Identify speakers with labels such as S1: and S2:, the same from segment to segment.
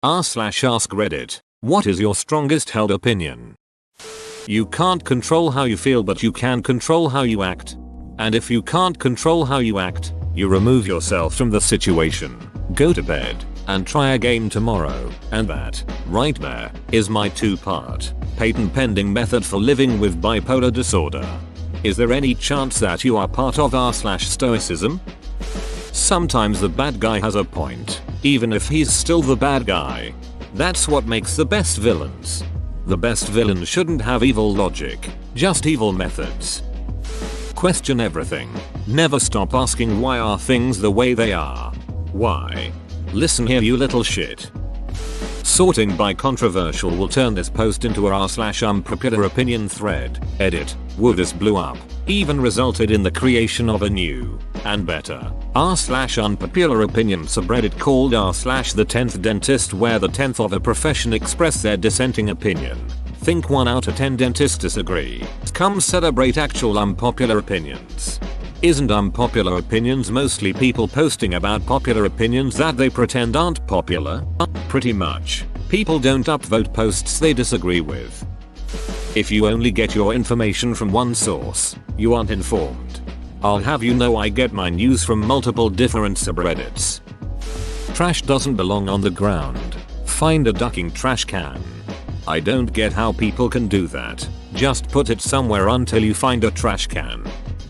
S1: r/ask Reddit. What is your strongest held opinion? You can't control how you feel, but you can control how you act. And if you can't control how you act, you remove yourself from the situation, go to bed, and try again tomorrow. And that, right there, is my 2-part, patent pending method for living with bipolar disorder. Is there any chance that you are part of r/stoicism? Sometimes the bad guy has a point, even if he's still the bad guy. That's what makes the best villains. The best villain shouldn't have evil logic, just evil methods. Question everything. Never stop asking why are things the way they are. Why? Listen here, you little shit. Sorting by controversial will turn this post into a r/unpopular opinion thread. Edit. Woo, this blew up. Even resulted in the creation of a new, and better, r/unpopular opinion subreddit called r/the 10th dentist, where the 10th of a profession express their dissenting opinion. Think 1 out of 10 dentists disagree. Come celebrate actual unpopular opinions. Isn't unpopular opinions mostly people posting about popular opinions that they pretend aren't popular? Pretty much. People don't upvote posts they disagree with. If you only get your information from one source, you aren't informed. I'll have you know I get my news from multiple different subreddits. Trash doesn't belong on the ground. Find a ducking trash can. I don't get how people can do that. Just put it somewhere until you find a trash can.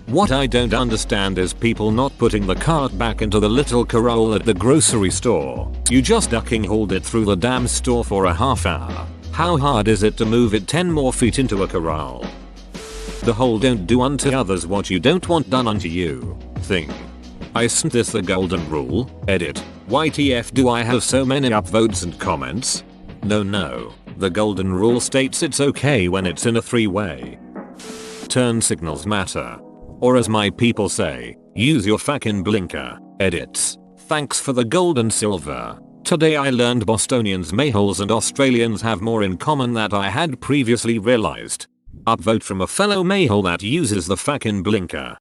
S1: What I don't understand is people not putting the cart back into the little corral at the grocery store. You just ducking hauled it through the damn store for a half hour. How hard is it to move it 10 more feet into a corral? The whole don't do unto others what you don't want done unto you thing. Isn't this the golden rule? Edit. YTF do I have so many upvotes and comments? No. The golden rule states it's okay when it's in a 3-way. Turn signals matter. Or as my people say, use your fucking blinker. Edits. Thanks for the gold and silver. Today I learned Bostonians, Mayholes and Australians have more in common than I had previously realized. Upvote from a fellow Mayhole that uses the fucking blinker.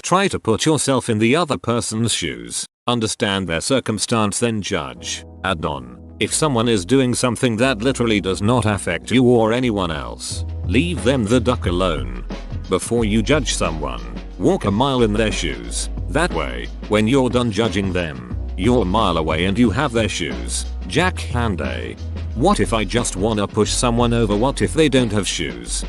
S1: Try to put yourself in the other person's shoes. Understand their circumstance, then judge. Add on. If someone is doing something that literally does not affect you or anyone else, leave them the duck alone. Before you judge someone, walk a mile in their shoes. That way, when you're done judging them, you're a mile away and you have their shoes. Jack Handay. What if I just wanna push someone over? What if they don't have shoes?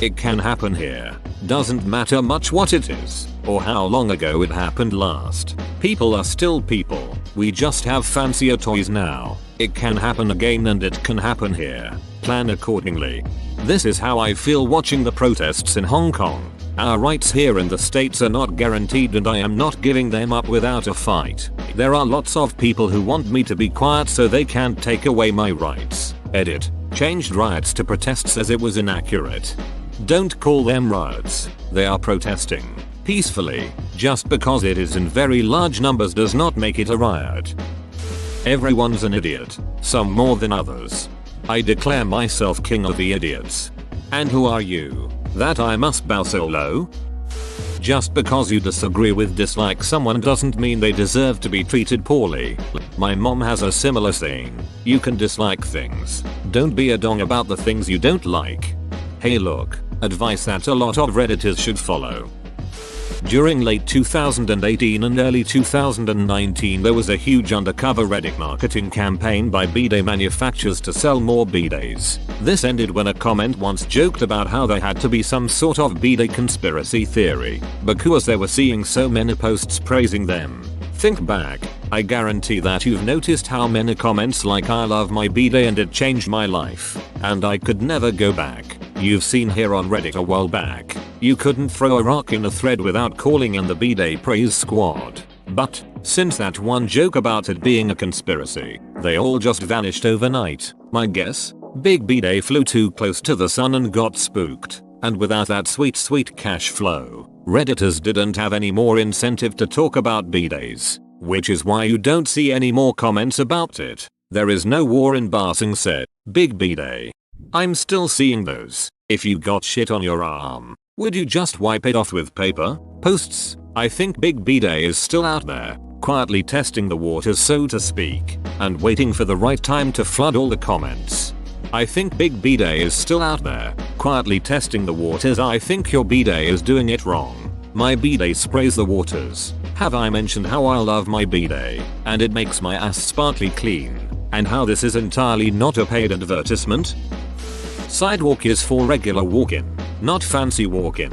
S1: It can happen here. Doesn't matter much what it is, or how long ago it happened last. People are still people. We just have fancier toys now. It can happen again and it can happen here. Plan accordingly. This is how I feel watching the protests in Hong Kong. Our rights here in the States are not guaranteed and I am not giving them up without a fight. There are lots of people who want me to be quiet so they can't take away my rights. Edit. Changed riots to protests as it was inaccurate. Don't call them riots. They are protesting peacefully. Just because it is in very large numbers does not make it a riot. Everyone's an idiot. Some more than others. I declare myself king of the idiots. And who are you? That I must bow so low? Just because you disagree with dislike someone doesn't mean they deserve to be treated poorly. My mom has a similar saying. You can dislike things. Don't be a dong about the things you don't like. Hey look, advice that a lot of redditors should follow. During late 2018 and early 2019 there was a huge undercover Reddit marketing campaign by bidet manufacturers to sell more bidets. This ended when a comment once joked about how there had to be some sort of bidet conspiracy theory because they were seeing so many posts praising them. Think back. I guarantee that you've noticed how many comments like I love my bidet and it changed my life, and I could never go back. You've seen here on Reddit a while back. You couldn't throw a rock in a thread without calling in the bidet praise squad. But, since that one joke about it being a conspiracy, they all just vanished overnight. My guess? Big bidet flew too close to the sun and got spooked. And without that sweet cash flow, Redditors didn't have any more incentive to talk about bidets. Which is why you don't see any more comments about it. There is no war in Ba Sing Se. Big bidet. I'm still seeing those. If you got shit on your arm, would you just wipe it off with paper? Posts. I think Big Bidet is still out there. quietly testing the waters so to speak, and waiting for the right time to flood all the comments. I think Big B-Day is still out there, quietly testing the waters. I think your B-Day is doing it wrong. My B-Day sprays the waters. Have I mentioned how I love my B-Day, and it makes my ass sparkly clean, and how this is entirely not a paid advertisement? Sidewalk is for regular walking, not fancy walking.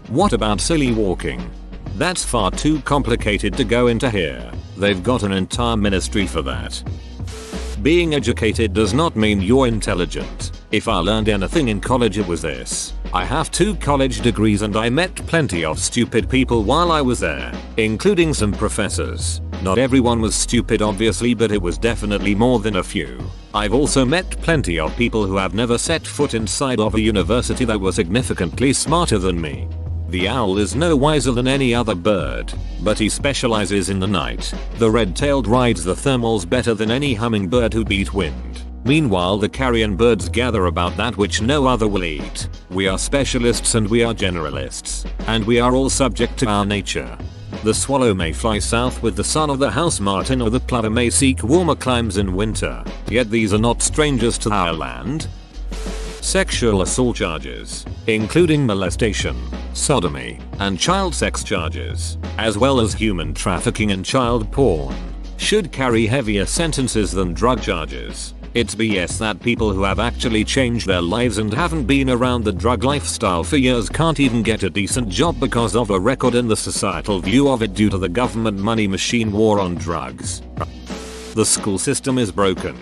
S1: What about silly walking? That's far too complicated to go into here. They've got an entire ministry for that. Being educated does not mean you're intelligent. If I learned anything in college it was this. I have 2 college degrees and I met plenty of stupid people while I was there, including some professors. Not everyone was stupid obviously, but it was definitely more than a few. I've also met plenty of people who have never set foot inside of a university that were significantly smarter than me. The owl is no wiser than any other bird, but he specializes in the night. The red-tailed rides the thermals better than any hummingbird who beat wind. Meanwhile the carrion birds gather about that which no other will eat. We are specialists and we are generalists, and we are all subject to our nature. The swallow may fly south with the son of the house martin, or the plover may seek warmer climes in winter, yet these are not strangers to our land. Sexual assault charges, including molestation, sodomy, and child sex charges, as well as human trafficking and child porn, should carry heavier sentences than drug charges. It's BS that people who have actually changed their lives and haven't been around the drug lifestyle for years can't even get a decent job because of a record in the societal view of it due to the government money machine war on drugs. The school system is broken.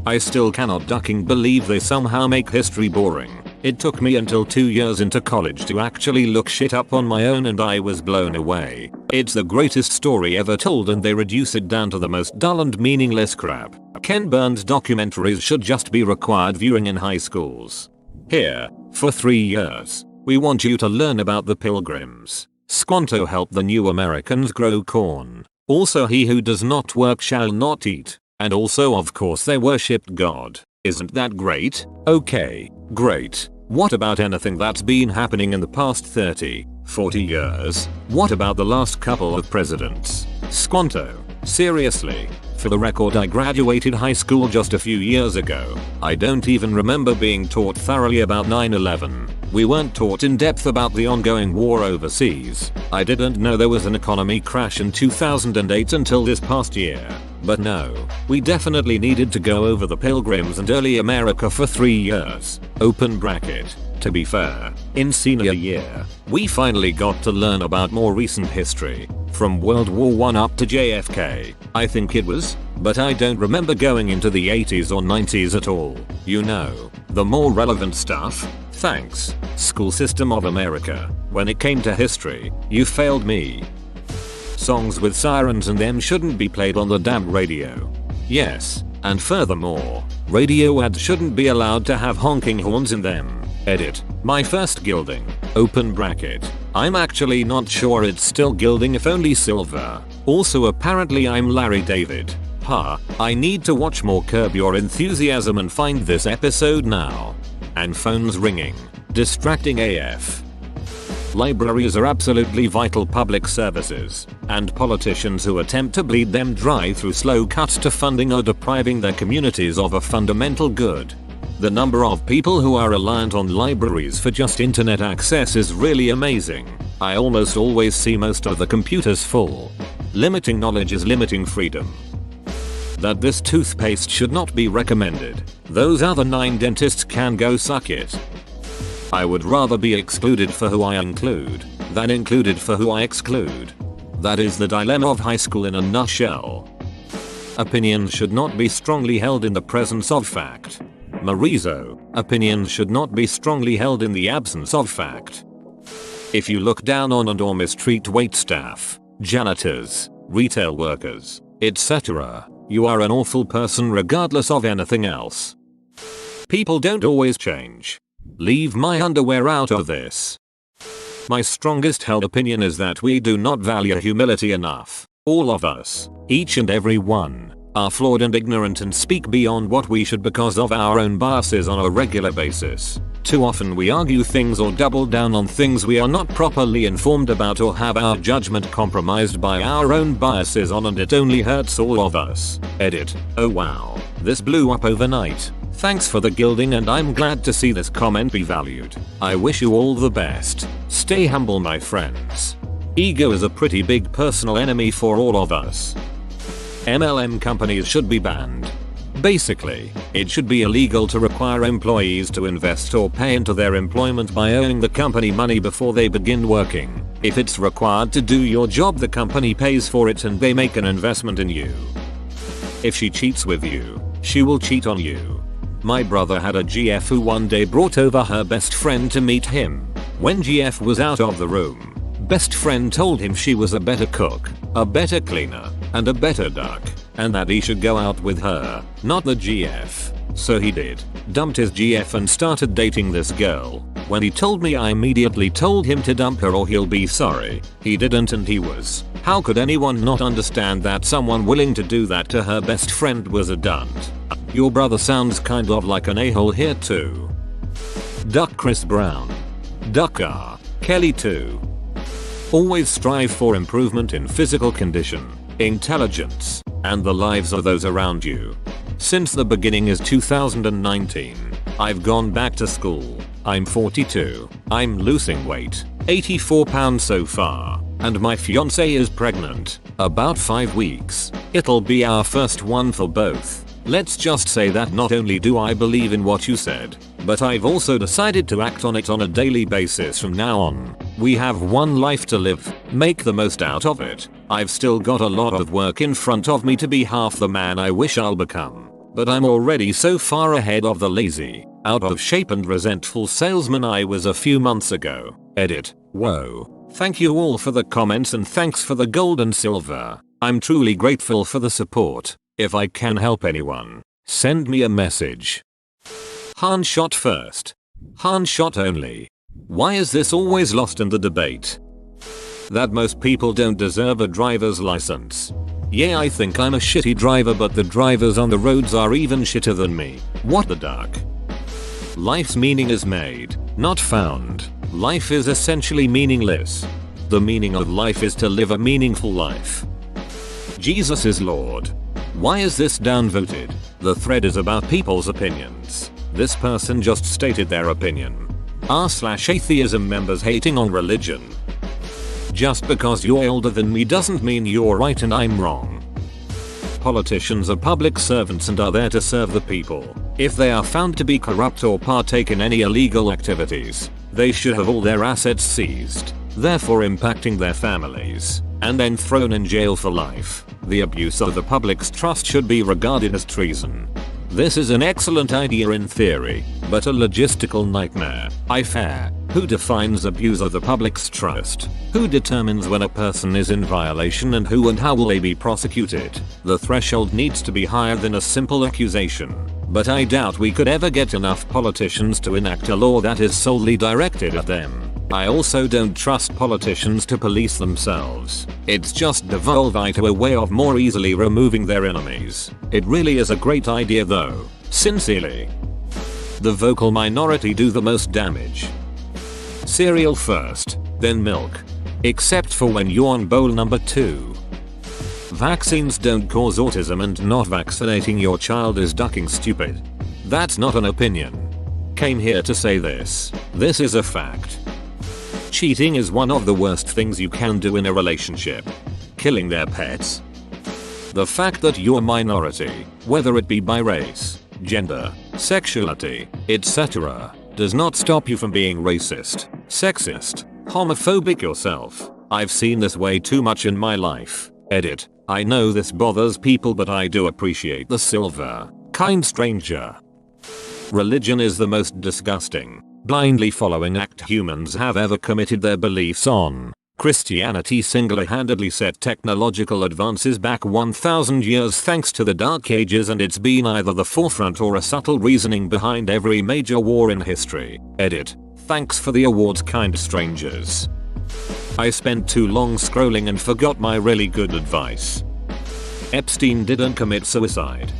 S1: I still cannot fucking believe they somehow make history boring. It took me until 2 years into college to actually look shit up on my own and I was blown away. It's the greatest story ever told and they reduce it down to the most dull and meaningless crap. Ken Burns documentaries should just be required viewing in high schools. Here, for 3 years, we want you to learn about the Pilgrims. Squanto helped the new Americans grow corn. Also, he who does not work shall not eat. And also of course they worshipped God. Isn't that great? Okay, great. What about anything that's been happening in the past 30, 40 years? What about the last couple of presidents? Squanto, seriously? For the record, I graduated high school just a few years ago. I don't even remember being taught thoroughly about 9/11. We weren't taught in depth about the ongoing war overseas. I didn't know there was an economy crash in 2008 until this past year. But no, we definitely needed to go over the Pilgrims and early America for 3 years. Open bracket. To be fair, in senior year, we finally got to learn about more recent history, from World War I up to JFK, I think it was, but I don't remember going into the 80s or 90s at all. You know, the more relevant stuff. Thanks, School System of America. When it came to history, you failed me. Songs with sirens in them shouldn't be played on the damn radio. Yes, and furthermore, radio ads shouldn't be allowed to have honking horns in them. Edit. My first gilding. Open bracket. I'm actually not sure it's still gilding, if only silver. Also apparently I'm Larry David. I need to watch more Curb Your Enthusiasm and find this episode now. And phones ringing. Distracting AF. Libraries are absolutely vital public services, and politicians who attempt to bleed them dry through slow cuts to funding are depriving their communities of a fundamental good. The number of people who are reliant on libraries for just internet access is really amazing. I almost always see most of the computers full. Limiting knowledge is limiting freedom. That this toothpaste should not be recommended. Those other 9 dentists can go suck it. I would rather be excluded for who I include, than included for who I exclude. That is the dilemma of high school in a nutshell. Opinions should not be strongly held in the presence of fact. Marizo, opinions should not be strongly held in the absence of fact. If you look down on and or mistreat waitstaff, janitors, retail workers, etc., you are an awful person regardless of anything else. People don't always change. Leave my underwear out of this. My strongest held opinion is that we do not value humility enough. All of us, each and every one, are flawed and ignorant and speak beyond what we should because of our own biases on a regular basis. Too often we argue things or double down on things we are not properly informed about or have our judgment compromised by our own biases on, and it only hurts all of us. Edit. Oh wow. This blew up overnight. Thanks for the gilding, and I'm glad to see this comment be valued. I wish you all the best. Stay humble, my friends. Ego is a pretty big personal enemy for all of us. MLM companies should be banned. Basically, it should be illegal to require employees to invest or pay into their employment by owing the company money before they begin working. If it's required to do your job, the company pays for it and they make an investment in you. If she cheats with you, she will cheat on you. My brother had a GF who one day brought over her best friend to meet him. When GF was out of the room, best friend told him she was a better cook, a better cleaner, and a better duck, and that he should go out with her, not the GF. So he did. Dumped his GF and started dating this girl. When he told me, I immediately told him to dump her or he'll be sorry. He didn't, and he was. How could anyone not understand that someone willing to do that to her best friend was a dunt? Your brother sounds kind of like an a-hole here too. Duck Chris Brown. Duck R. Kelly too. Always strive for improvement in physical condition, intelligence, and the lives of those around you. Since the beginning is 2019, I've gone back to school. I'm 42. I'm losing weight, 84 pounds so far, and my fiance is pregnant, about 5 weeks. It'll be our first one for both. Let's just say that not only do I believe in what you said, but I've also decided to act on it on a daily basis from now on. We have one life to live. Make the most out of it. I've still got a lot of work in front of me to be half the man I wish I'll become. But I'm already so far ahead of the lazy, out of shape and resentful salesman I was a few months ago. Edit. Whoa. Thank you all for the comments and thanks for the gold and silver. I'm truly grateful for the support. If I can help anyone, send me a message. Han shot first. Han shot only. Why is this always lost in the debate? That most people don't deserve a driver's license. Yeah, I think I'm a shitty driver, but the drivers on the roads are even shitter than me. What the duck? Life's meaning is made, not found. Life is essentially meaningless. The meaning of life is to live a meaningful life. Jesus is Lord. Why is this downvoted? The thread is about people's opinions. This person just stated their opinion. r/atheism members hating on religion. Just because you're older than me doesn't mean you're right and I'm wrong. Politicians are public servants and are there to serve the people. If they are found to be corrupt or partake in any illegal activities, they should have all their assets seized, therefore impacting their families, and then thrown in jail for life. The abuse of the public's trust should be regarded as treason. This is an excellent idea in theory, but a logistical nightmare. Who defines abuse of the public's trust? Who determines when a person is in violation, and who and how will they be prosecuted? The threshold needs to be higher than a simple accusation. But I doubt we could ever get enough politicians to enact a law that is solely directed at them. I also don't trust politicians to police themselves. It's just devolving to a way of more easily removing their enemies. It really is a great idea though. Sincerely. The vocal minority do the most damage. Cereal first, then milk. Except for when you're on bowl number 2. Vaccines don't cause autism, and not vaccinating your child is ducking stupid. That's not an opinion. Came here to say this. This is a fact. Cheating is one of the worst things you can do in a relationship. Killing their pets. The fact that you're a minority, whether it be by race, gender, sexuality, etc., does not stop you from being racist, sexist, homophobic yourself. I've seen this way too much in my life. Edit. I know this bothers people, but I do appreciate the silver, kind stranger. Religion is the most disgusting, blindly following act humans have ever committed their beliefs on. Christianity single-handedly set technological advances back 1,000 years thanks to the Dark Ages, and it's been either the forefront or a subtle reasoning behind every major war in history. Edit. Thanks for the awards, kind strangers. I spent too long scrolling and forgot my really good advice. Epstein didn't commit suicide.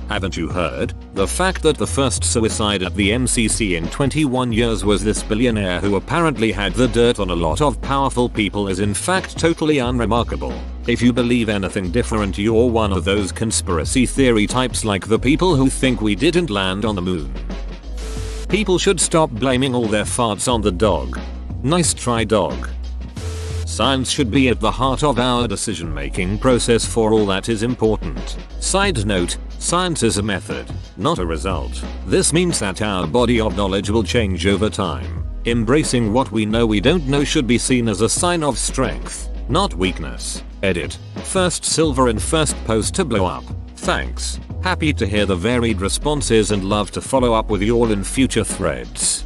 S1: Haven't you heard? The fact that the first suicide at the MCC in 21 years was this billionaire who apparently had the dirt on a lot of powerful people is in fact totally unremarkable. If you believe anything different, you're one of those conspiracy theory types like the people who think we didn't land on the moon. People should stop blaming all their farts on the dog. Nice try, dog. Science should be at the heart of our decision-making process for all that is important. Side note, science is a method, not a result. This means that our body of knowledge will change over time. Embracing what we know we don't know should be seen as a sign of strength, not weakness. Edit. First silver and first post to blow up. Thanks. Happy to hear the varied responses and love to follow up with you all in future threads.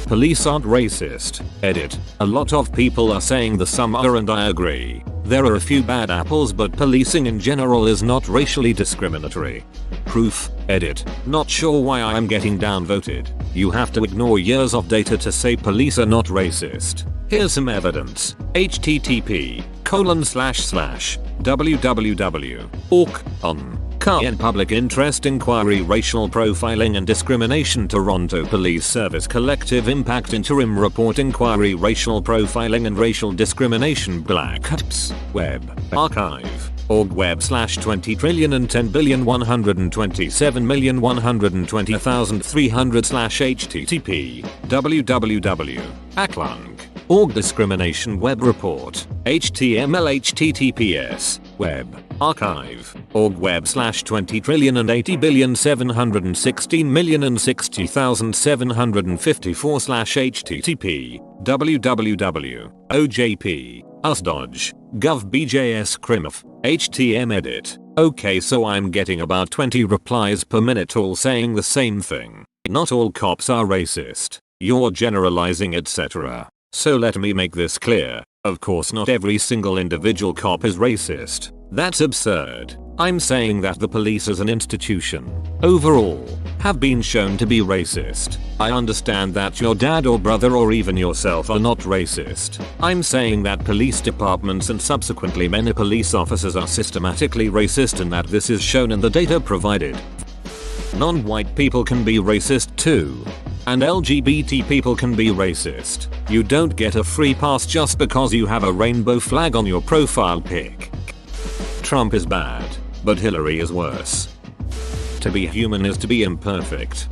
S1: Police aren't racist. Edit. A lot of people are saying the some are and I agree. There are a few bad apples, but policing in general is not racially discriminatory. Proof. Edit. Not sure why I am getting downvoted. You have to ignore years of data to say police are not racist. Here's some evidence. http://www.org/on Cayenne Public Interest Inquiry Racial Profiling and Discrimination Toronto Police Service Collective Impact Interim Report Inquiry Racial Profiling and Racial Discrimination Black Ops Web Archive org web/20,127,120,300/http www.aclung.org Discrimination Web Report HTML/https web archive org web/20,080,760,060,754/http www.ojp/us.dodge.gov/bjs/crimf htm edit. Okay, so I'm getting about 20 replies per minute all saying the same thing. Not all cops are racist. You're generalizing, etc. So let me make this clear. Of course not every single individual cop is racist. That's absurd. I'm saying that the police as an institution, overall, have been shown to be racist. I understand that your dad or brother or even yourself are not racist. I'm saying that police departments and subsequently many police officers are systematically racist and that this is shown in the data provided. Non-white people can be racist too. And LGBT people can be racist. You don't get a free pass just because you have a rainbow flag on your profile pic. Trump is bad, but Hillary is worse. To be human is to be imperfect.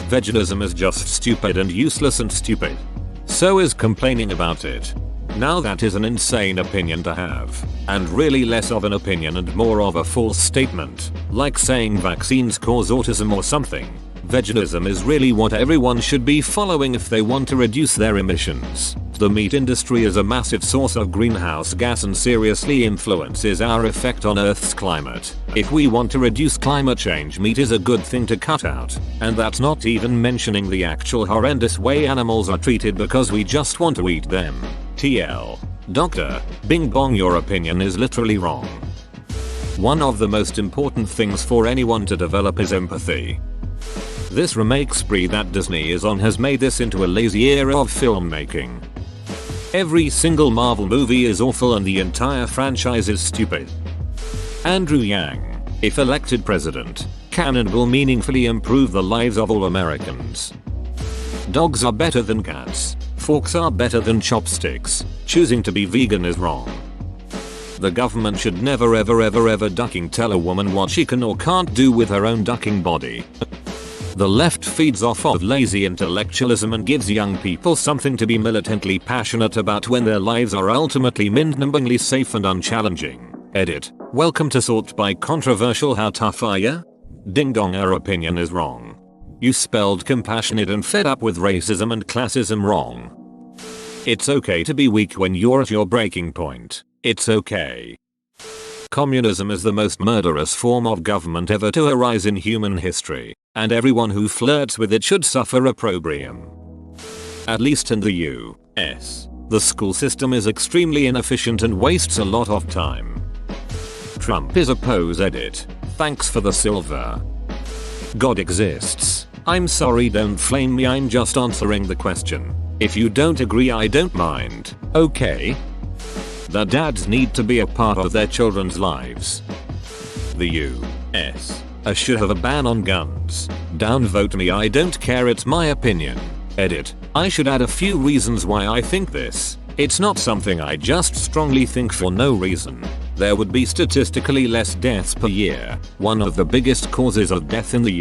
S1: Veganism is just stupid and useless and stupid. So is complaining about it. Now that is an insane opinion to have, and really less of an opinion and more of a false statement, like saying vaccines cause autism or something. Veganism is really what everyone should be following if they want to reduce their emissions. The meat industry is a massive source of greenhouse gas and seriously influences our effect on Earth's climate. If we want to reduce climate change, meat is a good thing to cut out. And that's not even mentioning the actual horrendous way animals are treated because we just want to eat them. TL. Doctor, Bing Bong, your opinion is literally wrong. One of the most important things for anyone to develop is empathy. This remake spree that Disney is on has made this into a lazy era of filmmaking. Every single Marvel movie is awful and the entire franchise is stupid. Andrew Yang, if elected president, can and will meaningfully improve the lives of all Americans. Dogs are better than cats. Forks are better than chopsticks. Choosing to be vegan is wrong. The government should never ever ducking tell a woman what she can or can't do with her own ducking body. The left feeds off of lazy intellectualism and gives young people something to be militantly passionate about when their lives are ultimately mind-numbingly safe and unchallenging. Edit. Welcome to Sort by Controversial. How tough are ya? Ding dong, our opinion is wrong. You spelled compassionate and fed up with racism and classism wrong. It's okay to be weak when you're at your breaking point. It's okay. Communism is the most murderous form of government ever to arise in human history, and everyone who flirts with it should suffer opprobrium. At least in the US, the school system is extremely inefficient and wastes a lot of time. Trump is a pose. Edit. Thanks for the silver. God exists. I'm sorry, don't flame me, I'm just answering the question. If you don't agree, I don't mind. Okay? The dads need to be a part of their children's lives. The US I should have a ban on guns. Downvote me, I don't care, it's my opinion. Edit. I should add a few reasons why I think this. It's not something I just strongly think for no reason. There would be statistically less deaths per year. One of the biggest causes of death in the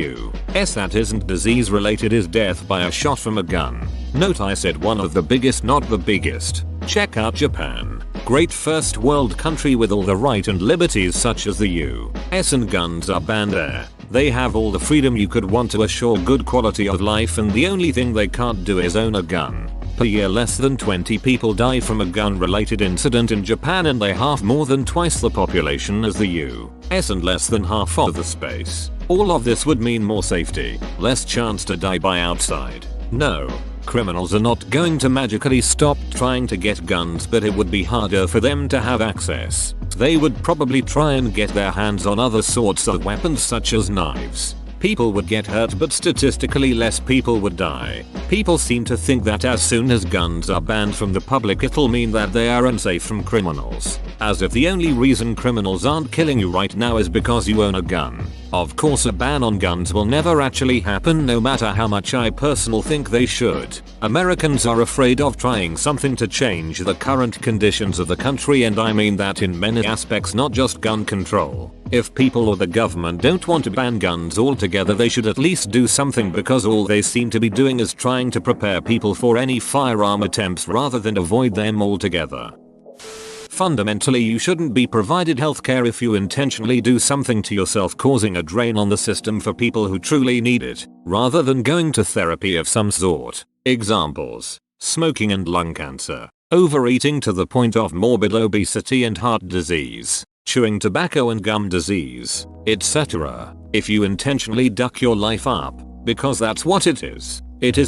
S1: US that isn't disease related is death by a shot from a gun. Note I said one of the biggest, not the biggest. Check out Japan. Great first world country with all the right and liberties such as the US, and guns are banned there. They have all the freedom you could want to assure good quality of life, and the only thing they can't do is own a gun. Per year less than 20 people die from a gun related incident in Japan, and they have more than twice the population as the US and less than half of the space. All of this would mean more safety, less chance to die by outside. No. Criminals are not going to magically stop trying to get guns, but it would be harder for them to have access. They would probably try and get their hands on other sorts of weapons such as knives. People would get hurt, but statistically less people would die. People seem to think that as soon as guns are banned from the public it'll mean that they are unsafe from criminals. As if the only reason criminals aren't killing you right now is because you own a gun. Of course a ban on guns will never actually happen, no matter how much I personally think they should. Americans are afraid of trying something to change the current conditions of the country, and I mean that in many aspects, not just gun control. If people or the government don't want to ban guns altogether, they should at least do something, because all they seem to be doing is trying to prepare people for any firearm attempts rather than avoid them altogether. Fundamentally, you shouldn't be provided healthcare if you intentionally do something to yourself, causing a drain on the system for people who truly need it, rather than going to therapy of some sort. Examples: smoking and lung cancer, overeating to the point of morbid obesity and heart disease, chewing tobacco and gum disease, etc. If you intentionally duck your life up, because that's what it is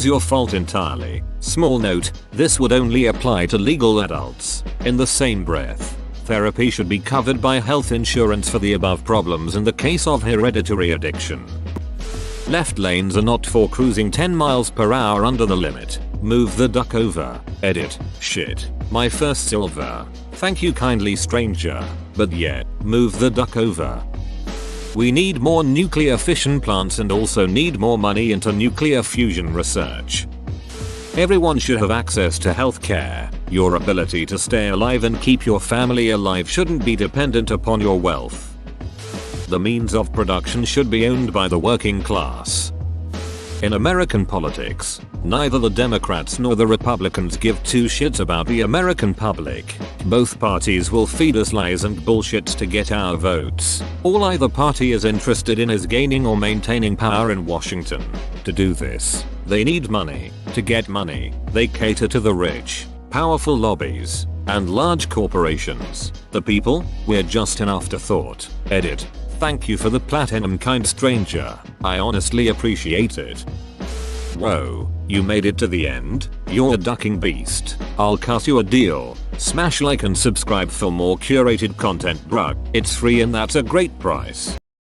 S1: your fault entirely. Small note, this would only apply to legal adults. In the same breath, therapy should be covered by health insurance for the above problems in the case of hereditary addiction. Left lanes are not for cruising 10 miles per hour under the limit. Move the duck over. Edit. Shit. My first silver. Thank you kindly, stranger. But yeah, move the duck over. We need more nuclear fission plants and also need more money into nuclear fusion research. Everyone should have access to healthcare. Your ability to stay alive and keep your family alive shouldn't be dependent upon your wealth. The means of production should be owned by the working class. In American politics, neither the Democrats nor the Republicans give two shits about the American public. Both parties will feed us lies and bullshit to get our votes. All either party is interested in is gaining or maintaining power in Washington. To do this, they need money. To get money, they cater to the rich, powerful lobbies, and large corporations. The people? We're just an afterthought. Edit. Thank you for the platinum, kind stranger. I honestly appreciate it. Whoa, you made it to the end? You're a ducking beast. I'll cut you a deal. Smash like and subscribe for more curated content, bruh. It's free and that's a great price.